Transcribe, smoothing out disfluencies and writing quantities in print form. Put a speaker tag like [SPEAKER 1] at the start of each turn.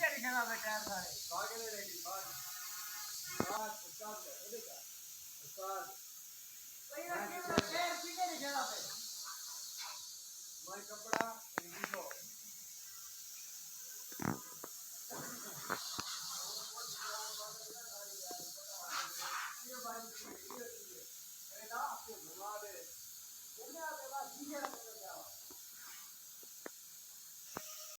[SPEAKER 1] पीछे दिखेगा बेटा सारे
[SPEAKER 2] भागे ले लेगी भाग भाग उस्ताद है देखा उस्ताद
[SPEAKER 1] वही रखिए पैर पीछे दिखेगा पे
[SPEAKER 2] मैं कपड़ा